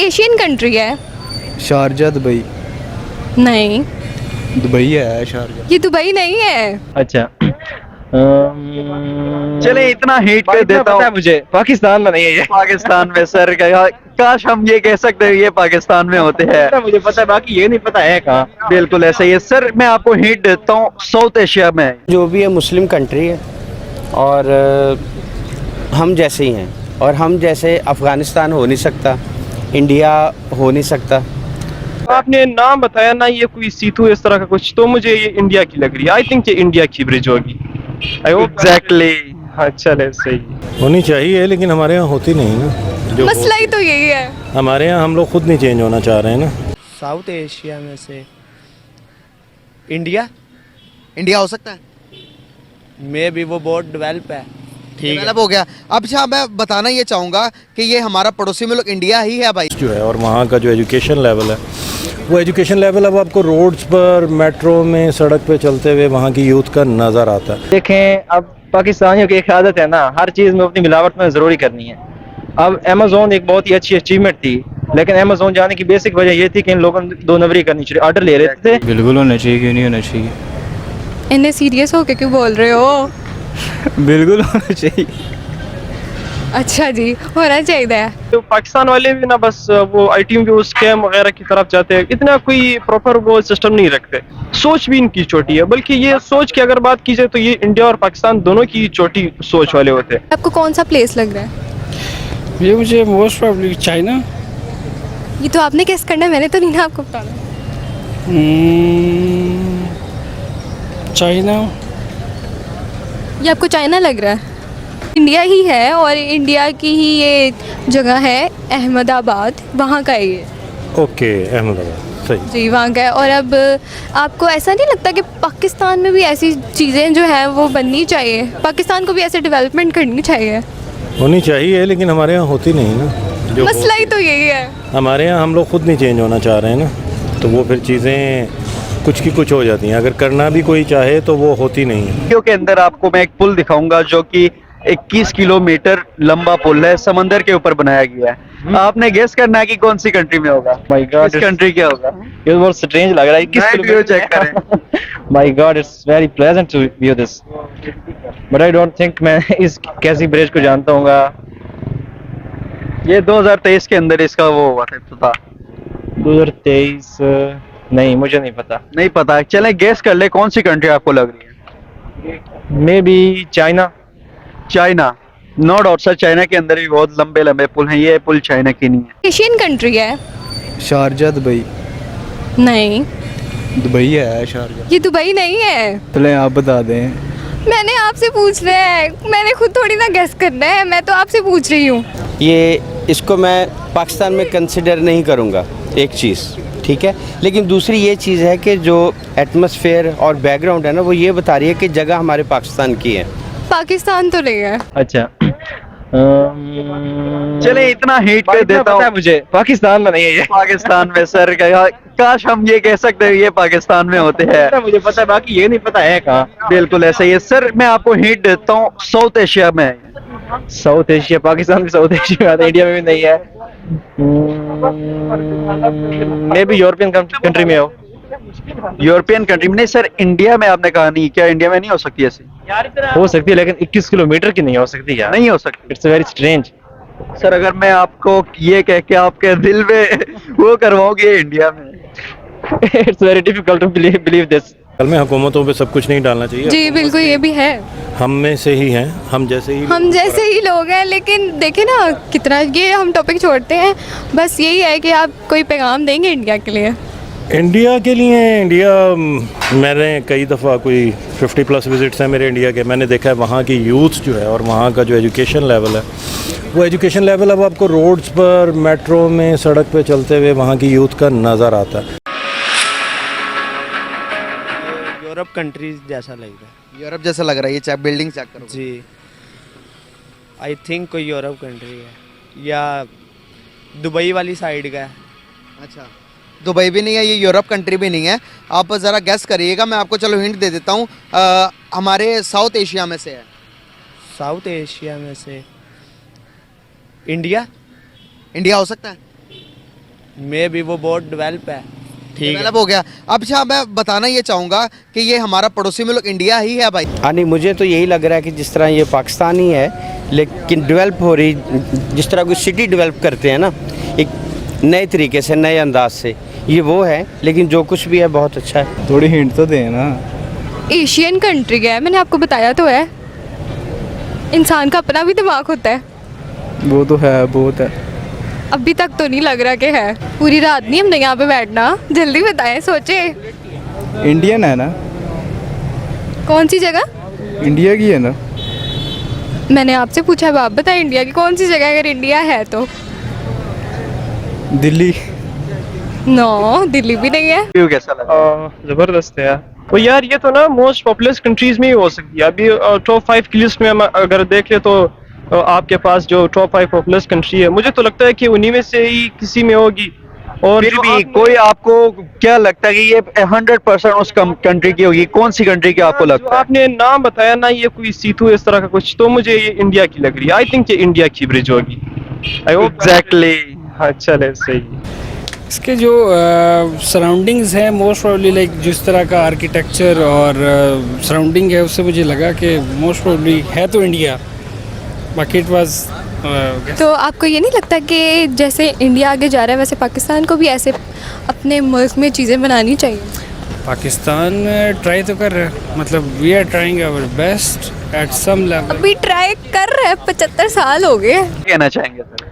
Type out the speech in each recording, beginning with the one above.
Asian country है। Sharjah Dubai. नहीं, Dubai है शारजा। ये दुबई नहीं है। अच्छा चले इतना हिट कर देता हूँ मुझे पाकिस्तान में नहीं है ये। पाकिस्तान में सर काश हम ये कह सकते हैं ये पाकिस्तान में होते हैं। मुझे पता है, बाकी ये नहीं पता है कहाँ। बिल्कुल ऐसा ही है सर। मैं आपको हिंट देता हूँ, साउथ एशिया में है। जो भी है मुस्लिम कंट्री है और हम जैसे ही हैं, और हम जैसे अफ़गानिस्तान हो नहीं सकता, इंडिया हो नहीं सकता। आपने नाम बताया ना, ये कोई सीतू इस तरह का कुछ, तो मुझे ये इंडिया की लग रही है। आई थिंक ये इंडिया की ब्रिज होगी। I hope exactly. हाँ चले सही। होनी चाहिए लेकिन हमारे यहाँ होती नहीं ना। जो मसला ही तो यही है। हमारे यहाँ हम लोग खुद नहीं चेंज होना चाह रहे हैं ना। साउथ एशिया में से इंडिया इंडिया हो सकता है, में भी वो बहुत डेवलप है। ठीक है, डेवलप हो गया। अब अच्छा, मैं बताना ये चाहूँगा कि ये हमारा पड़ोसी मुल्क इंडिया ही है भाई। जो है और वहाँ का जो एजुकेशन लेवल है, वो एजुकेशन लेवल अब आपको रोड्स पर, मेट्रो में, सड़क पे चलते हुए वहाँ की यूथ का नज़र आता है। देखें, अब पाकिस्तानियों की एक आदत है ना, हर चीज़ में अपनी मिलावट में ज़रूरी करनी है। अब अमेज़ोन एक बहुत ही अच्छी अचीवमेंट थी, लेकिन अमेज़ोन जाने की बेसिक वजह ये थी कि इन लोगों ने दो नंबरी करनी चाहिए। ऑर्डर ले रहे थे। बिल्कुल होना चाहिए, क्यों नहीं होना चाहिए। इन्हें सीरियस होके क्यों बोल रहे हो? बिल्कुल होना चाहिए। अच्छा जी, होना चाहिए। तो पाकिस्तान वाले भी ना बस वो आईटी में वो स्कैम वगैरह की तरफ जाते हैं, इतना कोई प्रॉपर वो सिस्टम नहीं रखते। सोच भी इनकी छोटी है, बल्कि ये सोच की अगर बात की जाए तो ये इंडिया और पाकिस्तान दोनों की छोटी सोच वाले होते हैं। आपको कौन सा प्लेस लग रहा है? ये मुझे मोस्ट प्रॉब्ली चाइना। ये तो आपने गेस करना है, मैंने तो नहीं ना आपको बताना। चाइना। ये आपको चाइना लग रहा है? इंडिया ही है, और इंडिया की ही ये जगह है अहमदाबाद, वहाँ का है ये। ओके, अहमदाबाद सही। जी, वहाँ का है। और अब आपको ऐसा नहीं लगता कि पाकिस्तान में भी ऐसी चीज़ें जो हैं वो बननी चाहिए? पाकिस्तान को भी ऐसे डेवलपमेंट करनी चाहिए। होनी चाहिए लेकिन हमारे यहाँ होती नहीं ना। जो मसला ही तो यही है। हमारे यहाँ हम लोग खुद नहीं चेंज होना चाह रहे हैं ना, तो वो फिर चीज़ें कुछ की कुछ हो जाती हैं। अगर करना भी कोई चाहे तो वो होती नहीं है। वीडियो के अंदर आपको मैं एक पुल दिखाऊंगा जो कि 21 किलोमीटर लंबा पुल है, समंदर के ऊपर बनाया गया है। आपने गेस करना है कि कौन सी कंट्री में होगा। माय गॉड, इस कंट्री क्या होगा? ये बहुत स्ट्रेंज लग रहा है। किस Night view check करें। My god, it's very pleasant to view this, but I don't think मैं इस कैसी ब्रिज को जानता हूँगा। ये 2023 के अंदर इसका वो हुआ था। 2023 नहीं, मुझे नहीं पता। नहीं पता? चलें गेस कर ले, कौन सी कंट्री आपको लग रही है? Maybe China. China. No doubt sir, China के अंदर भी बहुत लंबे लंबे पुल हैं। ये पुल चाइना की नहीं है। एशियन कंट्री है। Sharjah Dubai. नहीं, दुबई है शारजा। ये दुबई नहीं है। चले आप बता दें। मैंने आपसे पूछ रहा है, मैंने खुद थोड़ी ना गेस करना है, मैं तो आपसे पूछ रही हूँ। ये इसको मैं पाकिस्तान में कंसिडर नहीं करूँगा, एक चीज़, ठीक है। लेकिन दूसरी ये चीज़ है कि जो एटमॉस्फेयर और बैकग्राउंड है ना, वो ये बता रही है कि जगह हमारे पाकिस्तान की है। पाकिस्तान तो नहीं है। अच्छा चले इतना हिट कर देता हूँ, मुझे पाकिस्तान में नहीं है ये। पाकिस्तान में सर काश हम ये कह सकते हैं ये पाकिस्तान में होते हैं। मुझे पता है, बाकी ये नहीं पता है कहाँ। बिल्कुल ऐसा ही है सर। मैं आपको हिंट देता हूँ, साउथ एशिया में है। साउथ एशिया, पाकिस्तान भी साउथ एशिया में आता है, इंडिया में भी नहीं है। मे बी यूरोपियन कंट्री में हो। यूरोपियन कंट्री में नहीं सर, इंडिया में आपने कहा नहीं। क्या इंडिया में नहीं हो सकती ऐसी? हो सकती है, लेकिन 21 किलोमीटर की नहीं हो सकती यार। नहीं हो सकती। It's very strange. सर अगर मैं आपको ये कह के आपके दिल में वो करवाऊँ कि ये इंडिया में है। It's very difficult to believe this. कल में हुकूमतों पे सब कुछ नहीं डालना चाहिए। जी बिल्कुल, ये भी है। हम में से ही हैं, हम जैसे ही लोग हैं। लेकिन देखे ना कितना, ये हम टॉपिक छोड़ते हैं। बस यही है कि आप कोई पैगाम देंगे इंडिया के लिए? इंडिया के लिए। इंडिया, मैंने कई दफ़ा कोई 50+ विजिट्स हैं मेरे इंडिया के। मैंने देखा है वहाँ की यूथ जो है और वहाँ का जो एजुकेशन लेवल है, वो एजुकेशन लेवल अब आपको रोड्स पर, मेट्रो में, सड़क पे चलते हुए वहाँ की यूथ का नज़र आता है। यूरोप कंट्रीज जैसा लग रहा है। यूरोप जैसा लग रहा है, ये चेक बिल्डिंग चेक करो जी, आई थिंक कोई यूरोप कंट्री है, या दुबई वाली साइड का है। अच्छा, दुबई भी नहीं है, ये यूरोप कंट्री भी नहीं है। आप ज़रा गेस करिएगा, मैं आपको चलो हिंट दे देता हूँ। हमारे साउथ एशिया में से है। साउथ एशिया में से इंडिया। इंडिया हो सकता है, मे भी वो बहुत डेवलप है, ठीक है। डेवलप हो गया। अब अच्छा मैं बताना ये चाहूँगा कि ये हमारा पड़ोसी मुल्क इंडिया ही है भाई। हाँ नहीं, मुझे तो यही लग रहा है कि जिस तरह ये पाकिस्तान ही है, लेकिन डेवलप हो रही, जिस तरह कोई सिटी डेवलप करते हैं ना एक नए तरीके से, नए अंदाज से, ये वो है। लेकिन जो कुछ भी है बहुत अच्छा है। थोड़ी हिंट तो दें ना। एशियन कंट्री है, मैंने आपको बताया तो है। इंसान का अपना भी दिमाग होता है। वो तो है, बहुत है। अभी तक तो नहीं लग रहा कि है। पूरी रात नहीं हमने यहाँ पे बैठना, जल्दी बताएं, सोचे। इंडियन है ना? कौन सी जगह? इंडिया की है ना? मैंने आपसे पूछा, अब आप बताएं इंडिया की कौन सी जगह, अगर इंडिया है तो। दिल्ली। नो, दिल्ली भी नहीं है। व्यू कैसा लगा? जबरदस्त है यार। तो यार ये तो ना मोस्ट पॉपुलस कंट्रीज में ही हो सकती है। अभी टॉप 5 की लिस्ट में हम अगर देख ले तो आपके पास जो टॉप 5 पॉपुलस कंट्री है, मुझे तो लगता है कि उन्हीं में से ही किसी में होगी। और फिर जो भी आपने- कोई आपको क्या लगता है कि ये 100% उस कंट्री की होगी? कौन सी कंट्री की आपको जो लगता है? आपने नाम बताया ना, ये कोई सीतू इस तरह का कुछ, तो मुझे ये इंडिया की लग रही है। आई थिंक ये इंडिया की ब्रिज होगी। I hope exactly. हाँ चले, सही। इसके जो सराउंडिंग्स हैं मोस्ट प्रोबेबली, लाइक जिस तरह का आर्किटेक्चर और सराउंडिंग है, उससे मुझे लगा कि मोस्ट प्रोबेबली है तो इंडिया। बाकी इट वाज तो आपको ये नहीं लगता कि जैसे इंडिया आगे जा रहा है वैसे पाकिस्तान को भी ऐसे अपने मुल्क में चीज़ें बनानी चाहिए? पाकिस्तान ट्राई तो कर रहा है, मतलब we are trying our best at some level. अभी ट्राई कर रहे हैं, 75 साल हो गए। कहना चाहेंगे सर?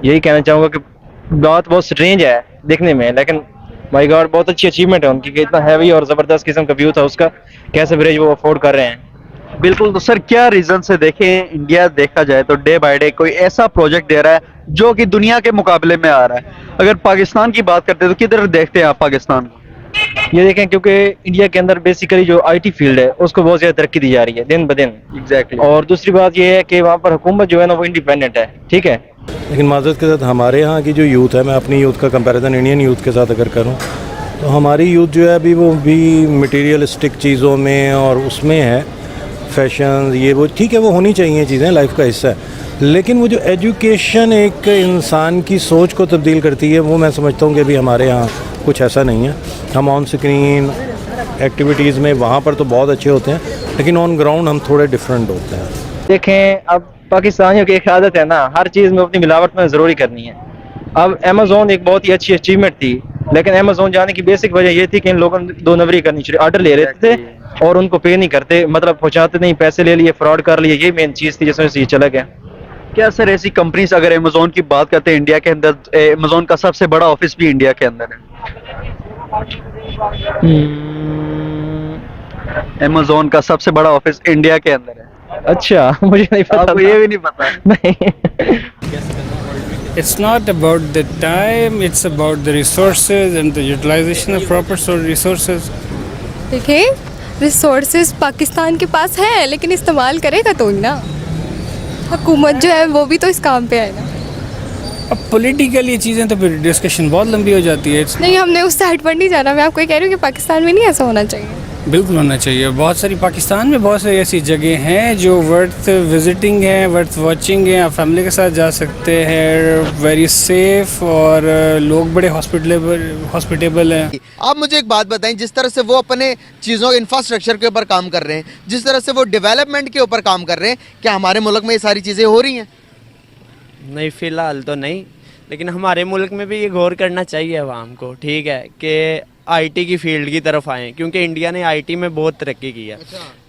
यही कहना चाहूंगा कि बात बहुत स्ट्रेंज है देखने में, लेकिन माय गॉड बहुत अच्छी अचीवमेंट है उनकी कि इतना हैवी और जबरदस्त किस्म का व्यू था उसका, कैसे ब्रिज वो अफोर्ड कर रहे हैं। बिल्कुल। तो सर क्या रीजन से देखें, इंडिया देखा जाए तो डे बाय डे कोई ऐसा प्रोजेक्ट दे रहा है जो कि दुनिया के मुकाबले में आ रहा है? अगर पाकिस्तान की बात करते हैं तो किधर देखते हैं आप पाकिस्तान को? ये देखें, क्योंकि इंडिया के अंदर बेसिकली जो आईटी फील्ड है उसको बहुत ज्यादा तरक्की दी जा रही है दिन ब दिन। एग्जैक्टली। और दूसरी बात ये है कि वहाँ पर हुकूमत जो है ना वो इंडिपेंडेंट है, ठीक है। लेकिन माजरत के साथ हमारे यहाँ की जो यूथ है, मैं अपनी यूथ का कंपैरिजन इंडियन यूथ के साथ अगर करूँ तो हमारी यूथ जो है अभी वो भी मटेरियलिस्टिक चीज़ों में और उसमें है, फैशन ये वो, ठीक है वो होनी चाहिए चीज़ें, लाइफ का हिस्सा है। लेकिन वो जो एजुकेशन एक इंसान की सोच को तब्दील करती है, वो मैं समझता हूँ कि अभी हमारे यहाँ कुछ ऐसा नहीं है। हम ऑन स्क्रीन एक्टिविटीज़ में वहाँ पर तो बहुत अच्छे होते हैं, लेकिन ऑन ग्राउंड हम थोड़े डिफरेंट होते हैं। देखें, अब पाकिस्तानियों की एक आदत है ना, हर चीज़ में अपनी मिलावट में ज़रूरी करनी है। अब अमेज़ोन एक बहुत ही अच्छी अचीवमेंट थी, लेकिन अमेज़ोन जाने की बेसिक वजह ये थी कि इन लोगों ने दो नंबरी करनी चाहिए। ऑर्डर ले रहे थे और उनको पे नहीं करते, मतलब पहुंचाते नहीं, पैसे ले लिए, फ्रॉड कर लिए, ये मेन चीज़ थी जिसमें से ये चला गया। क्या सर ऐसी कंपनीज, अगर अमेजोन की बात करते हैं इंडिया के अंदर, अमेजोन का सबसे बड़ा ऑफिस भी इंडिया के अंदर है। अमेजोन का सबसे बड़ा ऑफिस इंडिया के अंदर है। अच्छा, मुझे नहीं पता आपको था। ये भी नहीं पता? नहीं। It's not about the time, it's about the resources and the utilization of proper resources. देखिए, रिसोर्सेज पाकिस्तान के पास है, लेकिन इस्तेमाल करेगा तो ही ना। हुकूमत जो है वो भी तो इस काम पे है ना। अब पॉलिटिकल ये चीज़ें तो फिर डिस्कशन बहुत लंबी हो जाती है। नहीं, हमने उस साइड पर नहीं जाना। मैं आपको ये कह रही हूँ कि पाकिस्तान में नहीं ऐसा होना चाहिए। बिल्कुल होना चाहिए। बहुत सारी पाकिस्तान में बहुत सारी ऐसी जगह हैं जो वर्थ विजिटिंग हैं, वर्थ वॉचिंग हैं। आप फैमिली के साथ जा सकते हैं, वेरी सेफ, और लोग बड़े हॉस्पिटेबल हैं। आप मुझे एक बात बताएं, जिस तरह से वो अपने चीज़ों इंफ्रास्ट्रक्चर के ऊपर काम कर रहे हैं, जिस तरह से वो डेवलपमेंट के ऊपर काम कर रहे हैं, क्या हमारे मुल्क में ये सारी चीज़ें हो रही हैं? नहीं, फ़िलहाल तो नहीं, लेकिन हमारे मुल्क में भी ये गौर करना चाहिए अवाम को, ठीक है, कि आईटी की फील्ड की तरफ आएँ, क्योंकि इंडिया ने आईटी में बहुत तरक्की की है।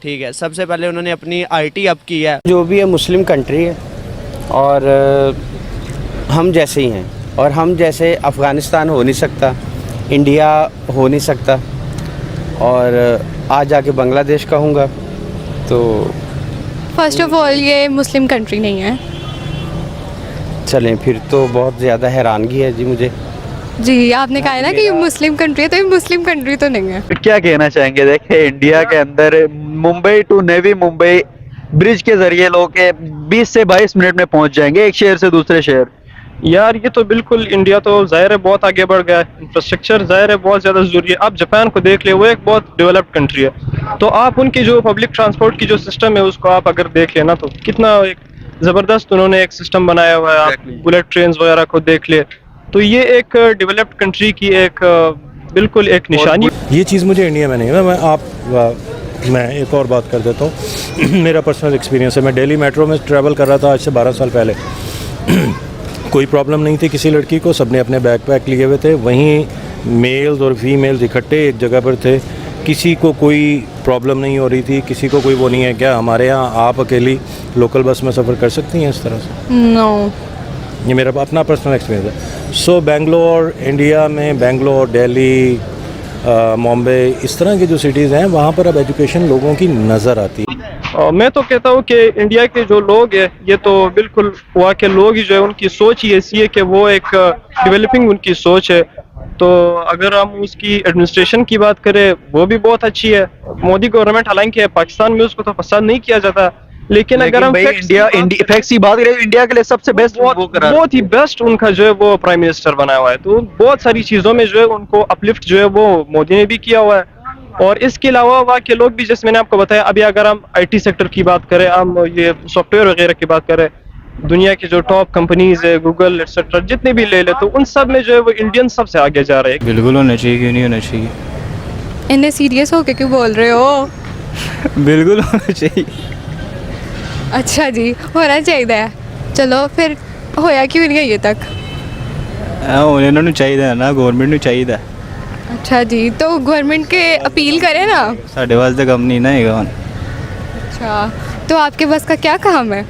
ठीक है, सबसे पहले उन्होंने अपनी आईटी अप की है। जो भी है मुस्लिम कंट्री है और हम जैसे ही हैं, और हम जैसे अफ़गानिस्तान हो नहीं सकता, इंडिया हो नहीं सकता, और आज जाके बांग्लादेश कहूँगा तो फर्स्ट ऑफ ऑल ये मुस्लिम कंट्री नहीं है। चलें, फिर तो बहुत ज़्यादा हैरानगी है जी मुझे। जी, आपने कहा है ना कि ये मुस्लिम कंट्री है, तो ये मुस्लिम कंट्री तो नहीं है। क्या कहना चाहेंगे? देखिए इंडिया के अंदर मुंबई टू नेवी मुंबई ब्रिज के जरिए लोग 20 से 22 मिनट में पहुंच जाएंगे एक शहर से दूसरे शहर। यार ये तो बिल्कुल, इंडिया तो जाहिर है बहुत आगे बढ़ गया है, इंफ्रास्ट्रक्चर जाहिर है बहुत ज़्यादा ज़रूरी है। आप जापान को देख ले, वो एक बहुत डेवलप्ड कंट्री है, तो आप उनकी जो पब्लिक ट्रांसपोर्ट की जो सिस्टम है उसको आप अगर देख लेना तो कितना एक ज़बरदस्त उन्होंने एक सिस्टम बनाया हुआ है। आप बुलेट ट्रेन वगैरह को देख ले, तो ये एक डेवलप्ड कंट्री की एक बिल्कुल एक निशानी। ये चीज़ मुझे इंडिया में नहीं है। मैं एक और बात कर देता हूँ। मेरा पर्सनल एक्सपीरियंस है। मैं दिल्ली मेट्रो में ट्रैवल कर रहा था आज से 12 साल पहले। कोई प्रॉब्लम नहीं थी किसी लड़की को, सबने अपने बैग पैक लिए हुए थे। वहीं मेल्स और फीमेल्स इकट्ठे एक जगह पर थे, किसी को कोई प्रॉब्लम नहीं हो रही थी, किसी को कोई वो नहीं है। क्या हमारे यहाँ आप अकेली लोकल बस में सफ़र कर सकती हैं इस तरह से? नो। ये मेरा अपना पर्सनल एक्सपीरियंस है। सो बेंगलोर, इंडिया में बेंगलोर, दिल्ली, मुंबई, इस तरह की जो सिटीज़ हैं वहाँ पर अब एजुकेशन लोगों की नज़र आती है। मैं तो कहता हूँ कि इंडिया के जो लोग हैं ये तो बिल्कुल वहाँ के लोग ही जो है उनकी सोच ही ऐसी है कि वो एक डेवलपिंग उनकी सोच है। तो अगर हम उसकी एडमिनिस्ट्रेशन की बात करें वो भी बहुत अच्छी है। मोदी गवर्नमेंट हालांकि पाकिस्तान में उसको तो पसंद नहीं किया जाता, लेकिन अगर हम इंडिया फैक्ट्स की बात करें, इंडिया के लिए सबसे बेस्ट वो करा, बहुत ही बेस्ट उनका जो है वो प्राइम मिनिस्टर बनाया हुआ है। तो बहुत सारी चीजों में जो है उनको अपलिफ्ट जो है वो मोदी ने भी किया हुआ है। और इसके अलावा वहाँ के लोग भी, जैसे मैंने आपको बताया, अभी अगर हम आईटी सेक्टर की बात करें, हम ये सॉफ्टवेयर वगैरह की बात करें, दुनिया की जो टॉप कंपनीज है, गूगल एक्सेट्रा, जितने भी ले ले, तो उन सब में जो है वो इंडियन सबसे आगे जा रहे हैं। बिल्कुल होना चाहिए, क्यों नहीं होना चाहिए? इन्हें सीरियस होके क्यों बोल रहे हो? बिल्कुल होना चाहिए। अच्छा जी, होना चाहिए। चलो फिर होया क्यों नहीं अजे तक? ਹੁਣ ਇਹਨਾਂ ਨੂੰ ਚਾਹੀਦਾ ਹੈ ਨਾ, ਗਵਰਨਮੈਂਟ ਨੂੰ ਚਾਹੀਦਾ। अच्छा जी, तो गवर्नमेंट के अपील करें ना। ਸਾਡੇ ਵਾਸਤੇ ਕੰਮ नहीं ना ਹੈਗਾ ਹੁਣ। अच्छा, तो आपके बस का क्या काम है?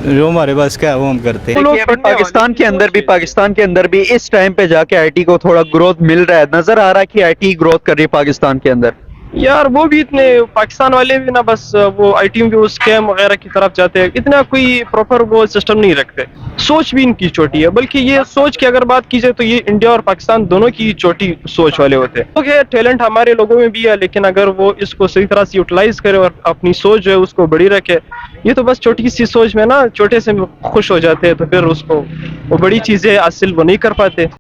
जो हमारे पास क्या है वो हम करते हैं। देखिए, अभी पाकिस्तान के अंदर भी इस टाइम पे जाके आईटी को थोड़ा ग्रोथ मिल रहा है, नजर आ रहा है कि आईटी ग्रोथ कर रही है पाकिस्तान के अंदर। यार वो भी इतने पाकिस्तान वाले भी ना बस वो आईटी में वो स्कैम वगैरह की तरफ जाते हैं, इतना कोई प्रॉपर वो सिस्टम नहीं रखते। सोच भी इनकी छोटी है, बल्कि ये सोच की अगर बात की जाए तो ये इंडिया और पाकिस्तान दोनों की छोटी सोच वाले होते हैं। ओके, टैलेंट हमारे लोगों में भी है, लेकिन अगर वो इसको सही तरह से यूटिलाइज करे और अपनी सोच जो है उसको बड़ी रखे, ये तो बस छोटी सी सोच में ना छोटे से खुश हो जाते हैं, तो फिर उसको वो बड़ी चीजें हासिल वो नहीं कर पाते।